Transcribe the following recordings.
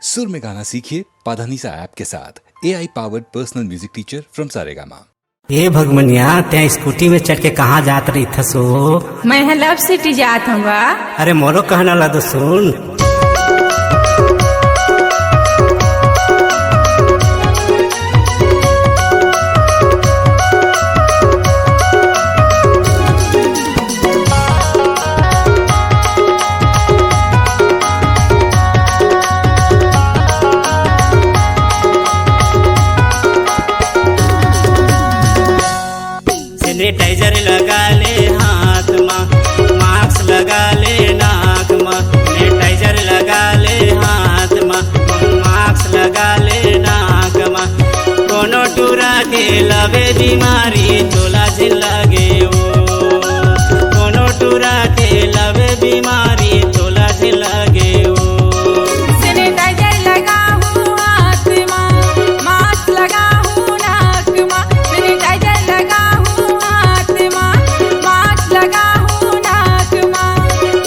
सुर में गाना सीखिए पाधानीसा ऐप के साथ। AI powered personal music teacher from Saregama. ए भगमनिया त्या स्कूटी में चढ़ के कहाँ जात रही था सो? मैं लव सिटी जात हूँ। अरे मोरो कहना ला तो सुन। सैनिटाइजर लगा ले हाथ में, मास्क लगा ले नाक में। सैनिटाइजर लगा ले हाथ में, मास्क लगा ले नाक में। कोनो टूरा के लवे बीमारी तोला से लगे वो, कोनो टूरा के लवे बीमारी तोला से लगे वो। सैनिटाइजर लगा हूँ हाथ में, मास्क लगा हूँ नाक में। सैनिटाइजर लगा हूँ हाथ में, मास्क लगा हूँ नाक में।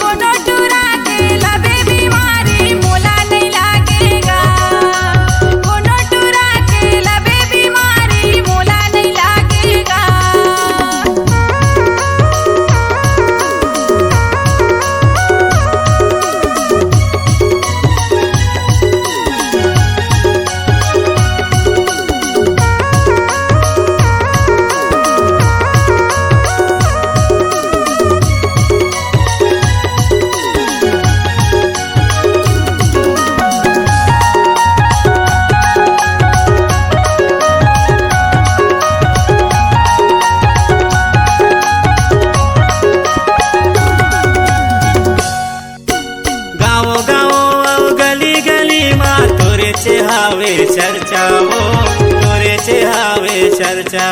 कोनो टूरा के लवे बीमारी मोला नहीं लागेगा, कोनो टूरा के लवे बीमारी मोला नहीं लागेगा। हावे चर्चा वो तोरे से हावे चर्चा।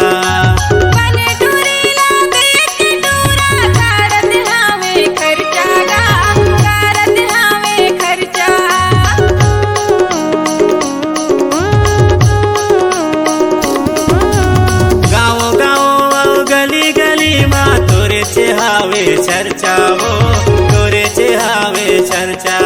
बने टूरीला देख टूरा करत हावे खर्चा गा, करत हावे खर्चा। गाँव गाँव गली गली माँ तोरे से हावे चर्चा वो तोरे से हावे चर्चा।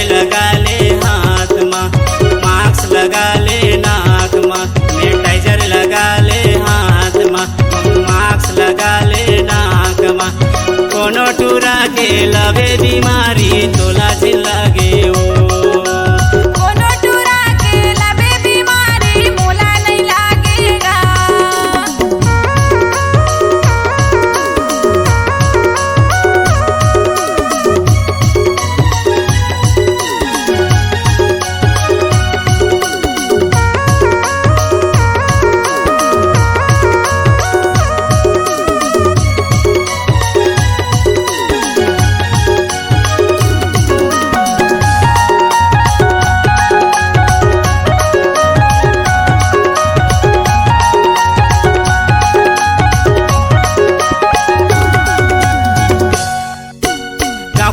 लगा ले हाथ में, मास्क लगा ले नाक में। सैनिटाइजर लगा ले हाथ में, मास्क लगा ले नाक में। कोनो टूरा के लवे बीमारी तोला से लगे वो, कोनो टूरा के लवे बीमारी मोला नहीं लागेगा।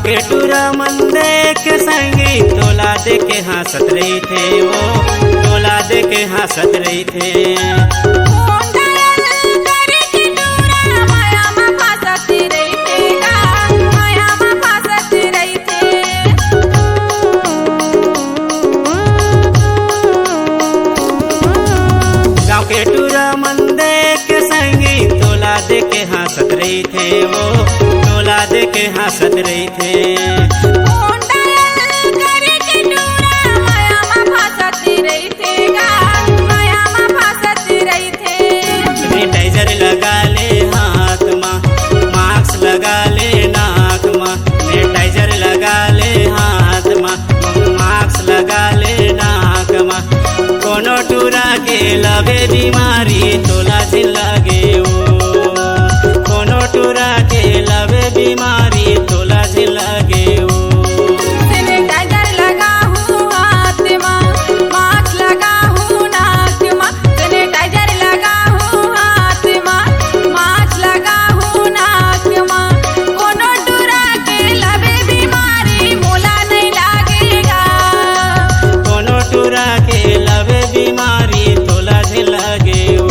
के टूरा मंदे के संगी तोला दे के हंसत रही थे वो, तोला दे के हंसत रही थे। गाँव के टूरा मंदे के संगी तोला दे के हंसत रही थे वो, तोला दे के हंसत रही थे। सैनिटाइजर लगा ले हाथ में, मास्क लगा ले नाक में। सैनिटाइजर लगा ले हाथ में, मास्क लगा ले नाक में। कोनो टूरा के लवे बीमारी तोला से लगे वो, कोनो टूरा के लवे बीमारी तोला से लगे वो। सैनिटाइजर लगा हूँ हाथ में, मास्क लगा हूँ नाक में। सैनिटाइजर लगा हूँ हाथ में, मास्क लगा हूँ नाक में। कोनो टूरा के लवे बीमारी मोला नहीं लागेगा, कोनो टूरा के लवे बीमारी तोला से लगे वो।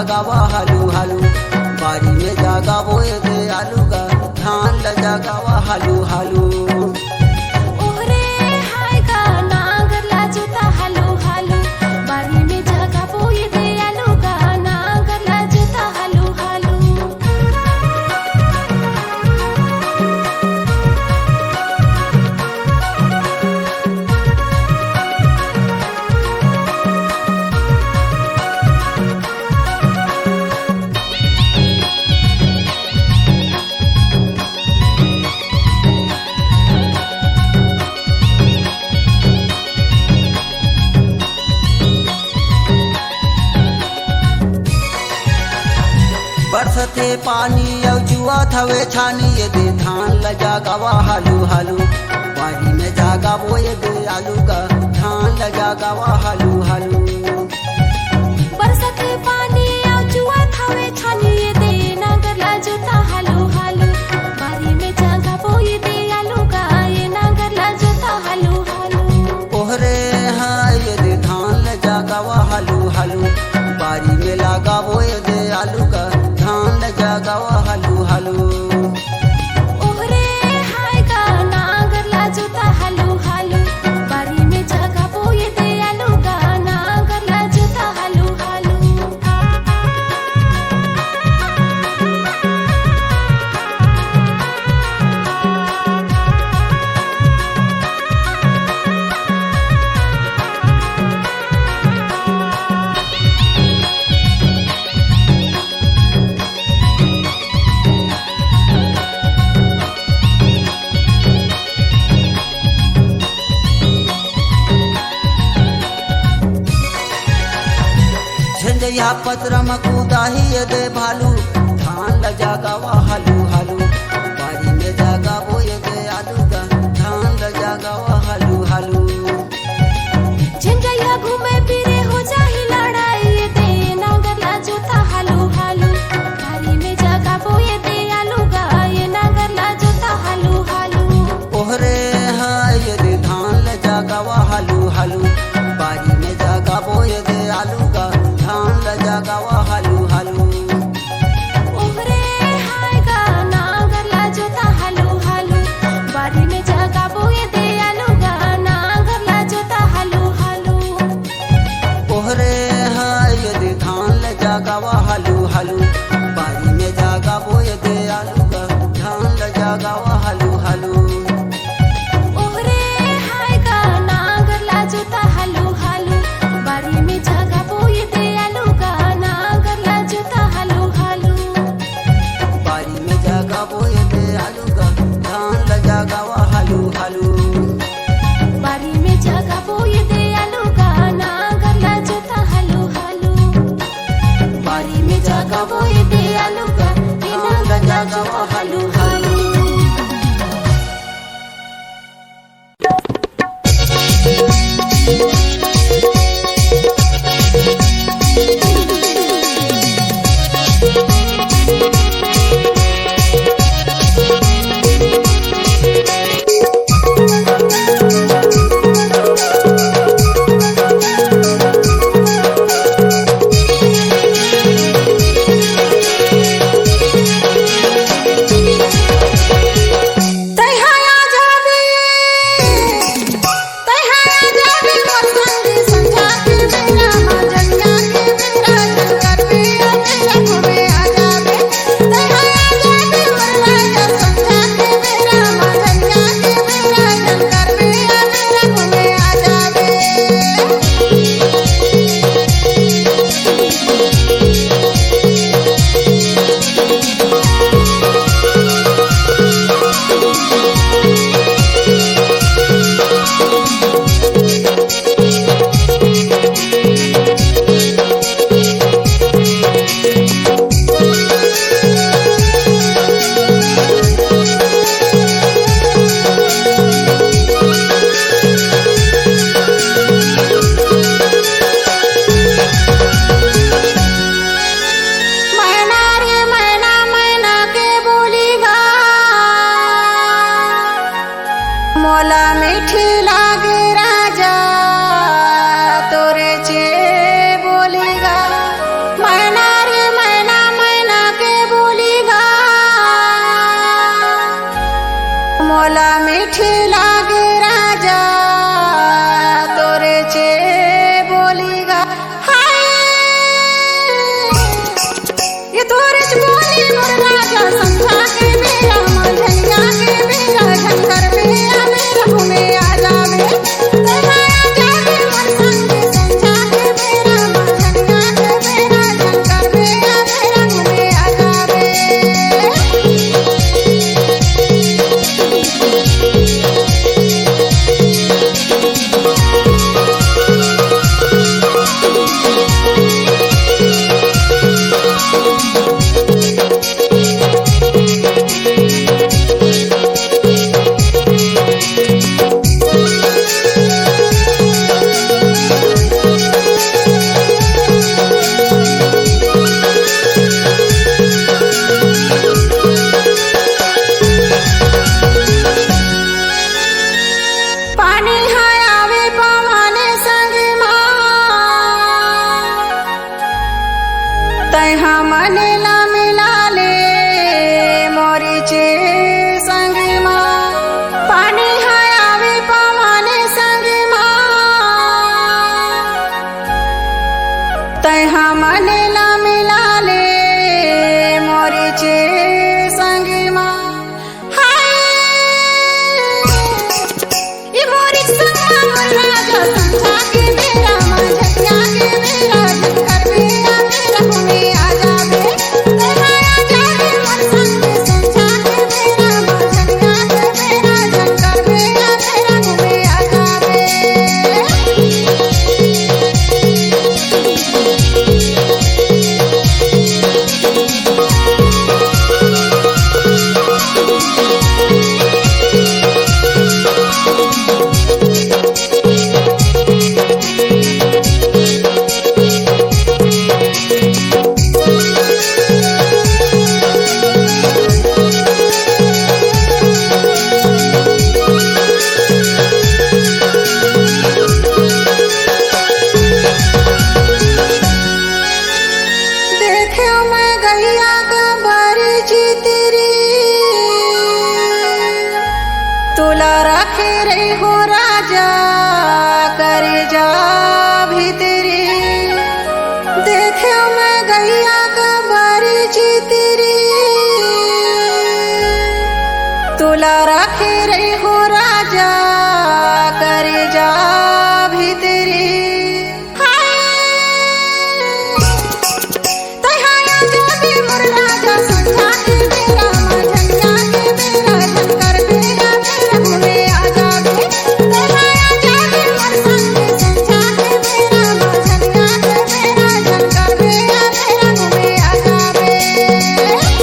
लगावा हालू हालू, बारी में जागा बोए दे आलू का धान ल जगावा हालू हालू। ओहरे हाय का नांगर ला जोता हालू हालू, बारी में जगा बोए दे आलू का नांगर ला जोता हालू हालू। बरसते पानी औ जुआ थवे छानी ये दे धान ल जगावा हालू हालू, बारी में जागा बोए दे आलू का धान ल जगावा हालू हालू। बरसते पानी आउ जुआ थावे छानी ये दे नांगर ला जोता हालू हालू, बारी में जगा बोए दे आलू का ये नांगर ला जोता हालू हालू। ओहरे हाय ये दे धान ल जगावा हालू हालू, बारी में लगा बोए दे आलू का धान ल जगावा हालू हालू। ओहरे हाय का नांगर ला जोता हालू हालू, बारी में जगा बोए दे आलू का नांगर ला जोता हालू हालू। झंझैया पत्र मकूदाही ये दे भालू, धान ल जगावा हालू हालू, बारी में जगा बोए दे आलू का धान ल जगावा हालू हालू। झंझैया घूमे फिरे हो जाही लड़ाई ये दे नांगर ला जोता हालू हालू, बारी में जगा बोए दे आलू का ये नांगर ला जोता हालू हालू। ओहरे हाय ये दे धान ल जगावा हालू हालू, बारी में जगा बोए दे आलू का धान ल जगावा हालू हालू। ओहरे हाय का नांगर ला जोता हालू हालू, बारी में जगा बोए दे आलू का नांगर ला जोता हालू हालू। ओहरे हाय ये दे धान ल जगावा हालू हालू, बारी में जगा बोए दे आलू का धान ल जगावा हालू हालू। ओहरे हाय का नांगर ला जोता हालू हालू, बारी में जगा बोए दे आलू का नांगर ला जोता हालू हालू। बारी में जगा बोए दे आलू का धान ल जगावा हालू हालू। बारी में जगा बोए दे आलू का नांगर ला जोता हालू हालू। बारी में जगा बोए दे आलू का धान ल जगावा हालू हालू। तैहा मने ला मिला ले मोरी चे संग माँ ये मोरी संग मोर राजा समझा के मेरा माँ झटिया के मेरा झटकर मेरा मेरा घूमे आ जावे तैहा आ जावे मोर संग समझा के मेरा माँ झटिया के मेरा झटकर मेरा मेरा घूमे आ जावे देखो मैं गैया का बारी जी तेरी तुला रखे रे हो राजा करे जा भी तेरी देखो मैं गैया का बारी जी तेरी तुला रखे रे हो राजा करे जा भी तेरी तैहाया जावे मोर राजा समझा के मेरा माँ झटिया के मेरा झटकर मेरा मेरा घूमे आ जावे तैहाया जावे मोर संग समझा के मेरा माँ झटिया के मेरा झटकर मेरा मेरा घूमे आ जावे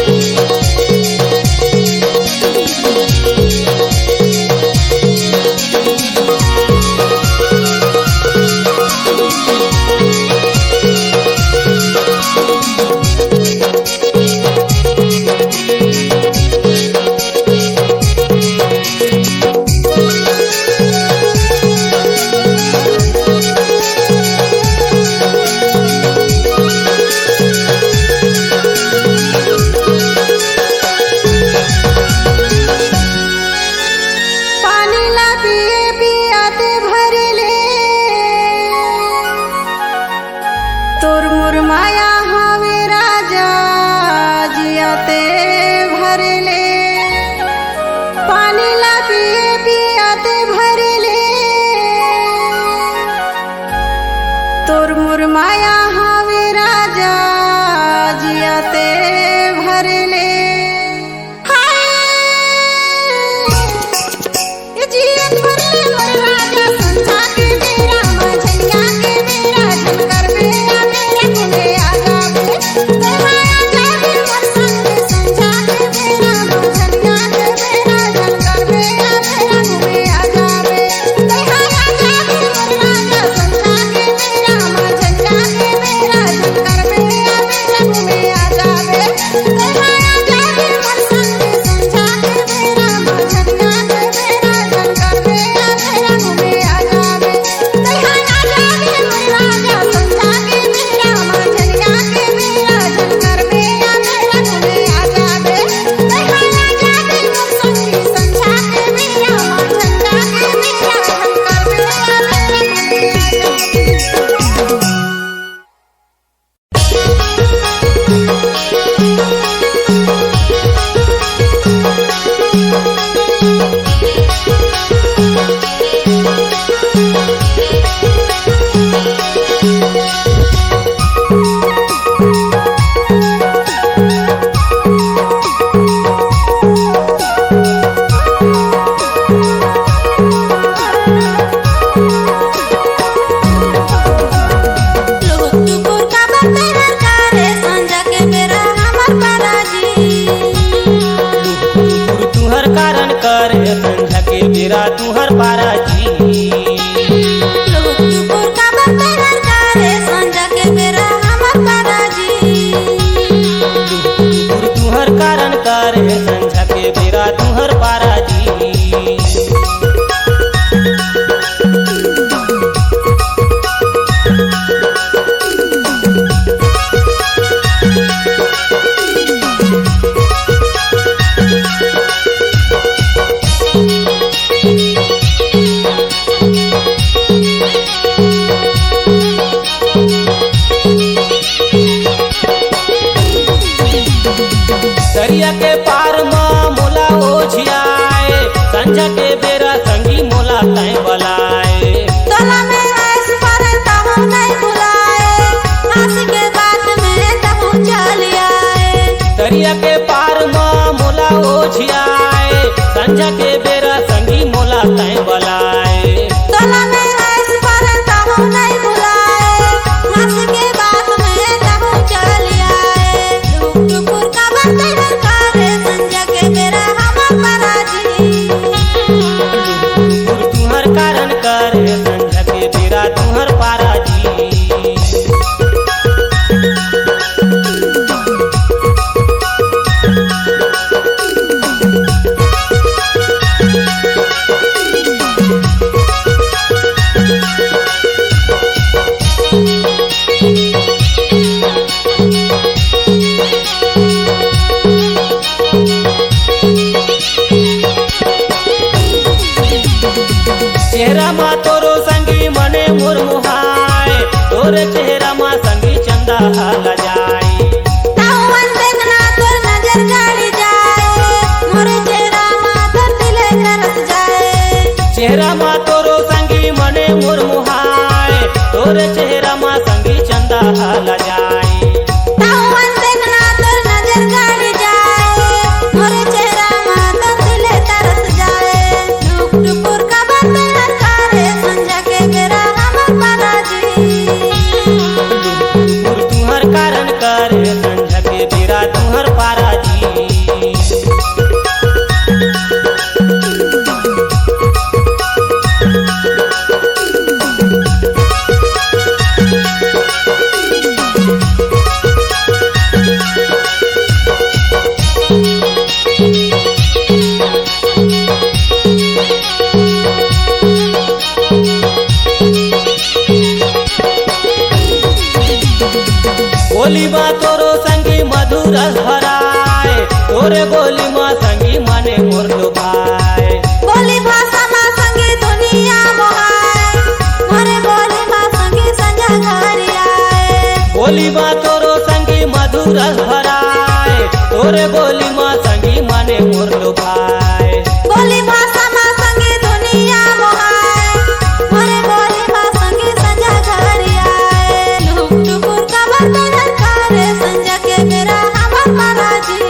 पानी ला पिए पियाते भर ले तोर मुर माया हवे राजा जियाते भर ले पानी ला पिए पियाते भर ले तोर मुर माया हवे राजा जियाते भर ले ये जीवन भर ले मोर राजा समझा के मेरा माँ झटिया के मेरा झटकर मेरा मेरा घूमे आ जावे तैहाया जावे मोर संग समझा के मेरा माँ झटिया के मेरा झटकर मेरा मेरा घूमे आ जावे तैहाया जावे मोर राजा समझा के मेरा माँ झटिया के मेरा झटकर मेरा मेरा घूमे आ जावे तैहाया जावे चेहरा मा तोरो संगी मने मुरमुहाय तोरे चेहरा मा संगी चंदा हाला जाए तावन देखना तोर नजर गाड़ी जाए मोरे चेहरा मा तोर दिल तरस जाए चेहरा मा तोरो संगी मने मुरमुहाय तोरे चेहरा मा संगी चंदा हाला जाए तावन देखना तोर नजर गाड़ी जाए मोरे चेहरा मा तोर दिल तरस जाए टुक टुकुर का बंदर करे संजा के बेरा हमर बालाजी तुहर कारण करे संझा के बेरा तुहर पारा जी बोली बा तोरो संगी मधुर भराए तोरे बोली माँ संगी मने मोर लोभाए बोली भाषा मा संगे दुनिया मोहाए मोरे बोली मा संगे संजा घरी आए बोली बा तोरो संगी मधुर भराए तोरे बोली माँ संगी मने मोर लोभाए बोली भाषा मा संगे दुनिया मोहाए मोरे बोली मा संगे संजा घरी आए टुक टुकुर का बंदर करे संजा के बेरा हमर बालाजी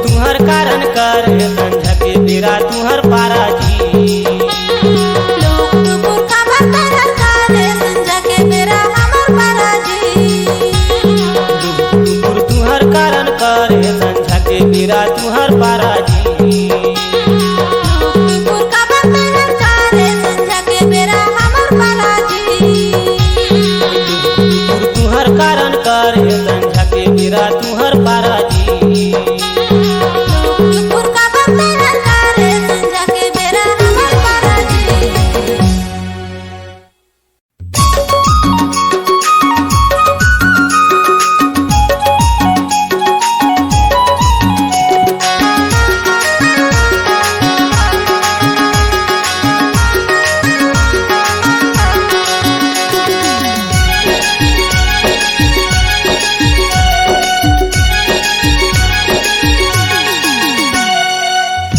तुहर कारण करे संझा के बेरा तुहर पारा जी टुक टुकुर का बंदर करे संजा के बेरा हमर बालाजी तुहर कारण करे संझा के बेरा तुहर पारा जी टुकुर का बंदर करे संजा के बेरा हमर बालाजी तुहर कारण करे संझा के बेरा तुहर पारा जी टुकुर का बंदर करे संजा के बेरा हमर बालाजी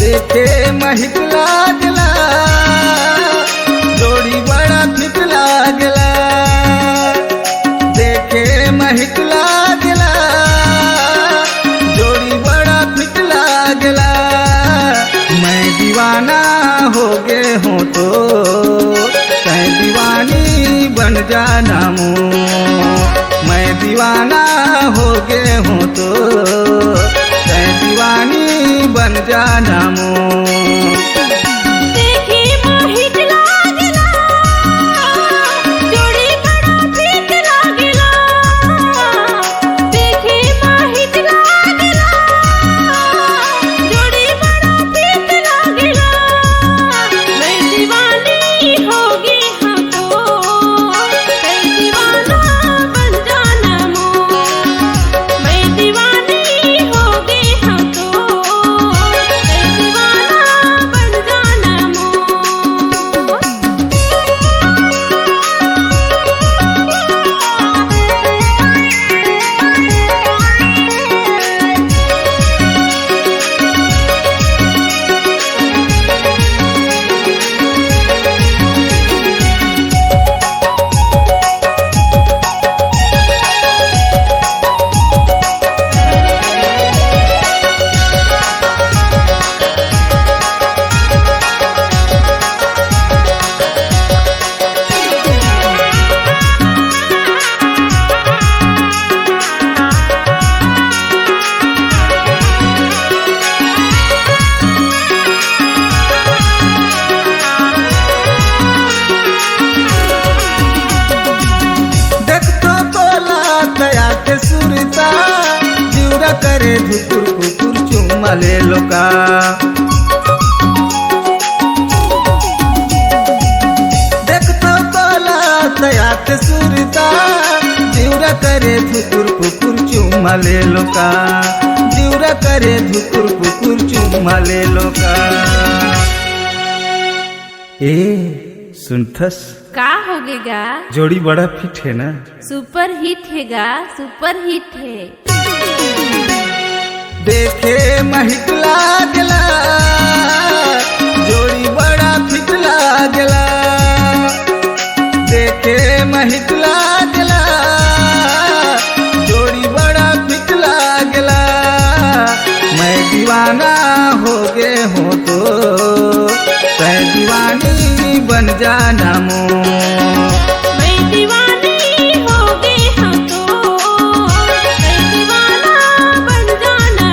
देखे महिक लागला जोड़ी बड़ा फिट लागला देखे महिक लागला जोड़ी बड़ा फिट लागला मैं दीवाना हो गे हूँ तो तै दीवानी बन जाना मो मैं दीवाना हो गे हूँ तो तै दीवानी बन जाना मो देखी मोहित लागला जोड़ी बड़ा फिट लागला देखी मोहित लागला जोड़ी बड़ा फिट लागला मैं दीवानी होगी हमको मैं दीवाना बन जाना मो मैं दीवानी होगी हमको मैं दीवाना बन जाना मो देखतो तोला तया के सुरता जीवरा करे धुकुर कुकुर चुम्मा ले लोका देखतो तोला तया के सुरता जीवरा करे धुकुर कुकुर चुम्मा ले लोका जीवरा करे धुकुर कुकुर चुम्मा ले लोका ए सुनथस का होगेगा? जोड़ी बड़ा फिट है ना। सुपर हिट हैगा, सुपर हिट है। देखे महिक लागला जोड़ी बड़ा फिट लागला। देखे महिक लागला जोड़ी बड़ा फिट लागला। मैं दीवाना हो गे हूँ तो तै दीवानी बन जाना मो। मैं दीवानी हो गई हूँ तो मैं दीवाना बन जाना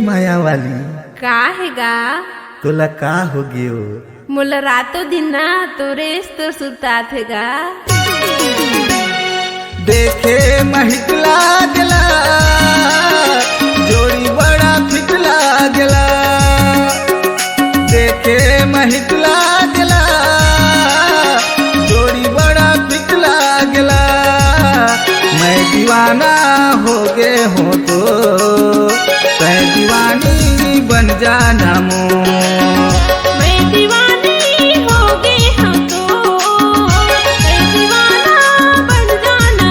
माया वाली का हैगा? तोला का हो गयो? मोला रातों दिन ना तोरे तो सुता थेगा। देखे महिक लागला जोड़ी बड़ा फिट लागला। देखे महिक लागला जोड़ी बड़ा फिट लागला। मैं दीवाना हो गे हूँ तो तै दीवानी बन जाना मो। मैं दीवानी हो गई हूँ तो मैं दीवाना बन जाना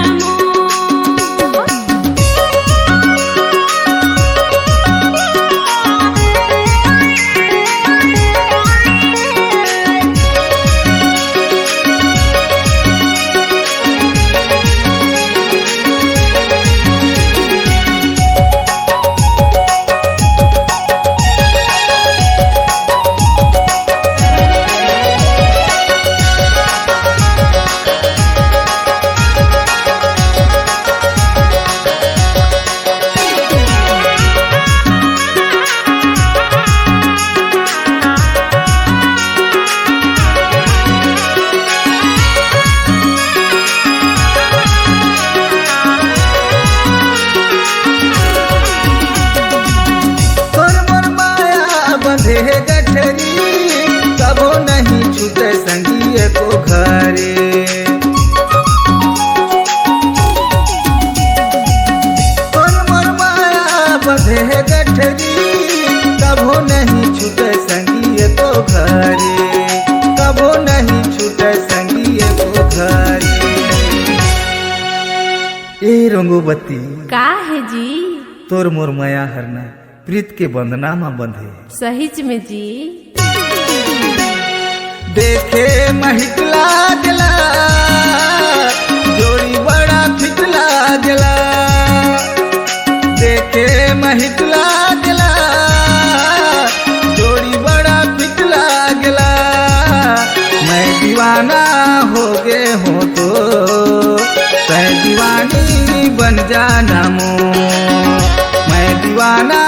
गठरी कबो नहीं छूटे संगिए को घरे। मोर माया बंधे गठरी कबो नहीं छूटे संगिए को घरे। कबो नहीं छूटे संगिए को घरे। ए रंगोबती का है जी? तोर मोर माया हरना प्रीत के बंधना में बंधे। सहीच में जी। देखे महिक लागला जोड़ी बड़ा फिट लागला। देखे महिक लागला जोड़ी बड़ा फिट लागला। मैं दीवाना हो गे हूँ तो तै दीवानी बन जाना मो। मैं दीवाना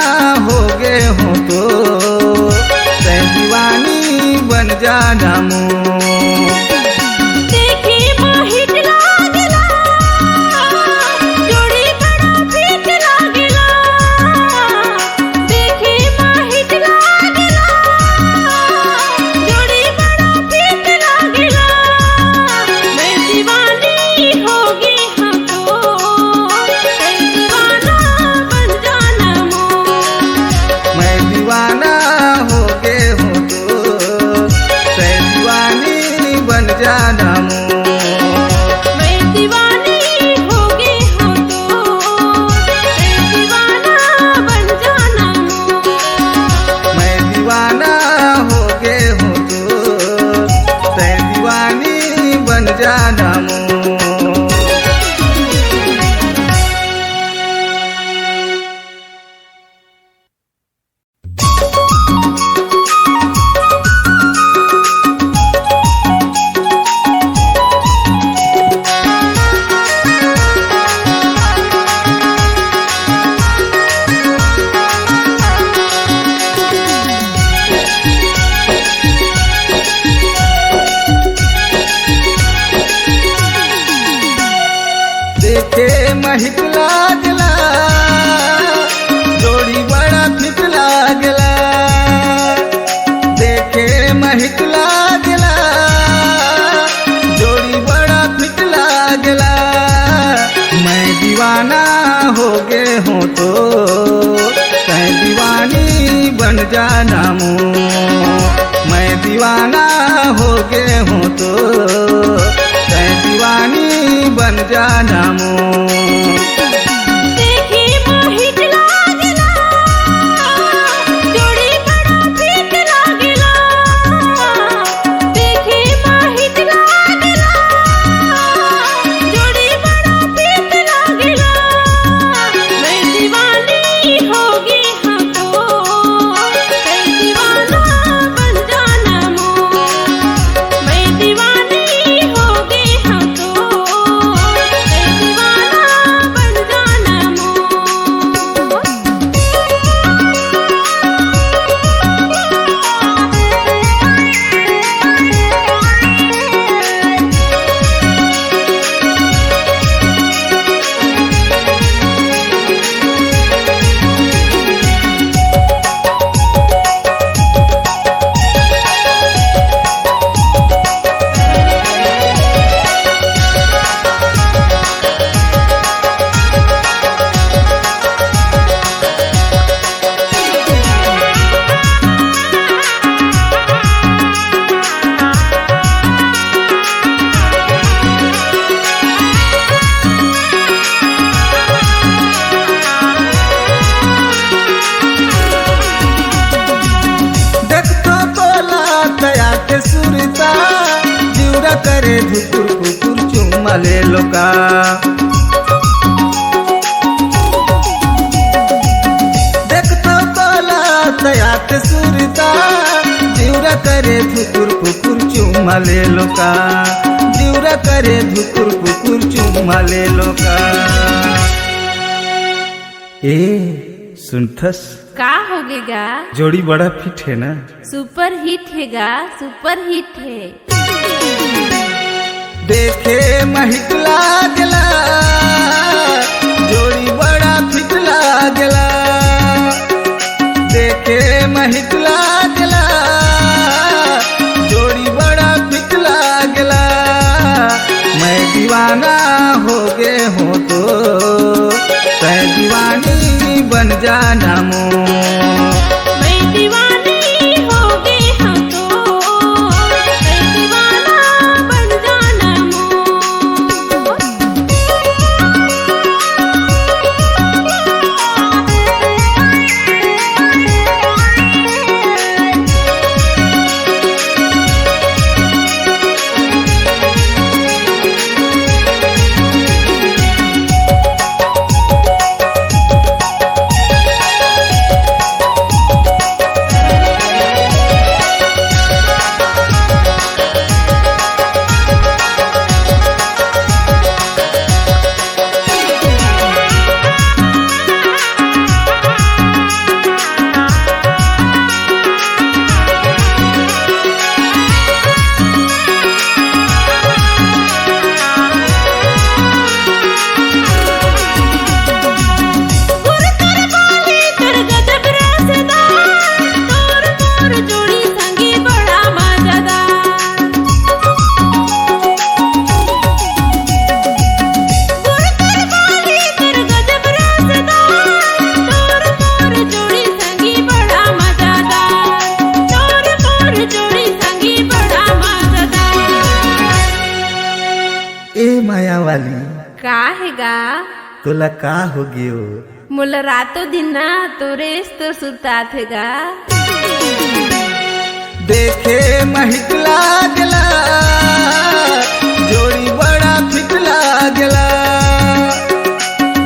हो गे हूँ तो तै दीवानी बन जाना मो। देखे महिक लागला जोड़ी बड़ा फिट लागला। देखे महिक लागला जोड़ी बड़ा फिट लागला। मैं दीवानी हो गई हूँ तो मैं दीवाना बन जाना मो। मैं दीवाना हो गे हूँ तो तै देखे महिक लागला जोड़ी बड़ा फिट लागला देखे महिक लागला जोड़ी बड़ा फिट लागला मैं दीवाना हो गे हूँ तो तै दीवानी बन जाना मो मैं दीवाना हो गे हूँ तो तै दीवानी बन जाना मो देखी मोहित लागला जोड़ी बड़ा फिट लागला देखी मोहित लागला जोड़ी बड़ा फिट लागला मैं दीवानी होगी हम तो मैं दीवाना बन जाना मो मैं दीवानी होगी हम तो मैं दीवाना बन जाना मो देखतो तोला तया के सुरता जीवरा करे धुकुर कुकुर चुम्मा ले लोका देखतो तोला तया के सुरता जीवरा करे धुकुर कुकुर चुम्मा ले लोका जीवरा करे धुकुर कुकुर चुम्मा ले लोका ए सुनथस का होगेगा जोड़ी बड़ा फिट है ना सुपर हिट हैगा सुपर हिट है देखे महिक लागला जोड़ी बड़ा फिट लागला देखे महिक लागला जोड़ी बड़ा फिट लागला मैं दीवाना हो गे हूँ तो तै दीवानी बन जाना मो मैं दीवानी होगी हम तो मैं दीवाना बन जाना मो का हेगा तोला का हो गियो मोला रातों दिन ना तोरे तो सुतात हेगा देखे महिक लागला जोड़ी बड़ा फिट लागला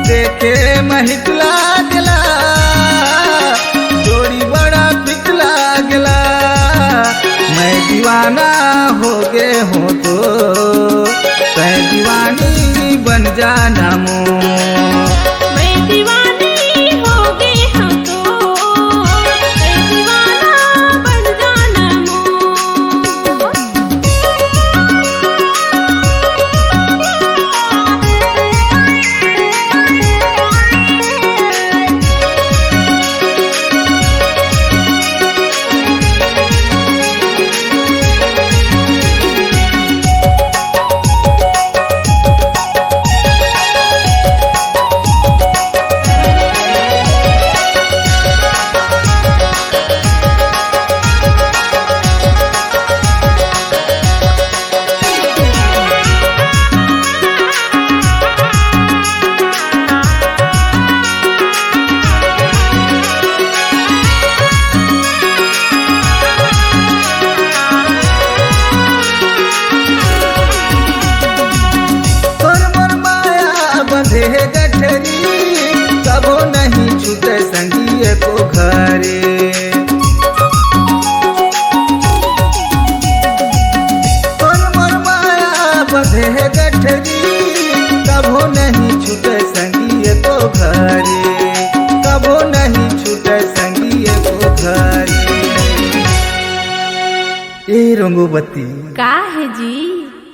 देखे महिक लागला जोड़ी बड़ा फिट लागला मैं दीवाना हो गे हूँ तो तै दीवानी बन जाना मो मैं दीवानी हो गई हूँ तो मैं दीवाना बन जाना मो रंगोबती का है जी?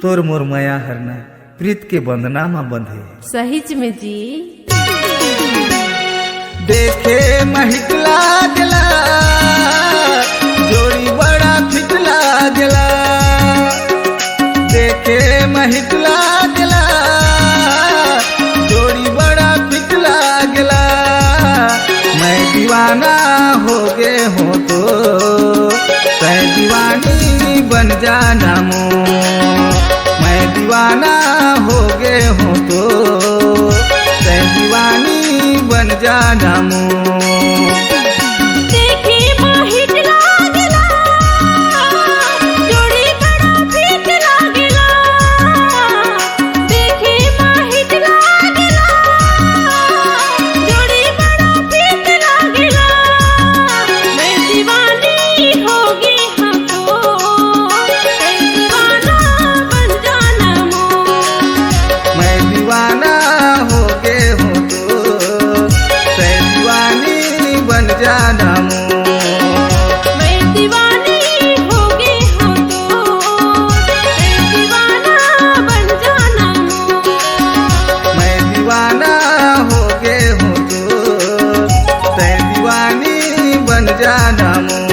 तोर मोर माया हरना प्रीत के बंधना में बंधे। सहीच में जी। देखे महिक लागला जोड़ी बड़ा फिट लागला, देखे महिक लागला जोड़ी बड़ा फिट लागला। मैं दीवाना हो गे हूँ तो तै दीवानी बन जाना मो। मैं दीवाना हो गे हूँ तो तै दीवानी बन जाना मो। देखे महिक लागला जोड़ी बड़ा फिट लागला, देखे महिक लागला जोड़ी बड़ा फिट लागला। मैं दीवानी होगी हमको तै दीवाना बन जाना मो। मैं दीवाना हो गे हूँ तो तै दीवानी बन जाना मो। मैं दीवानी होगी हूँ तो तै दीवाना बन जाना मो। मैं दीवाना हो गे हूँ तो तै दीवानी बन जाना मो।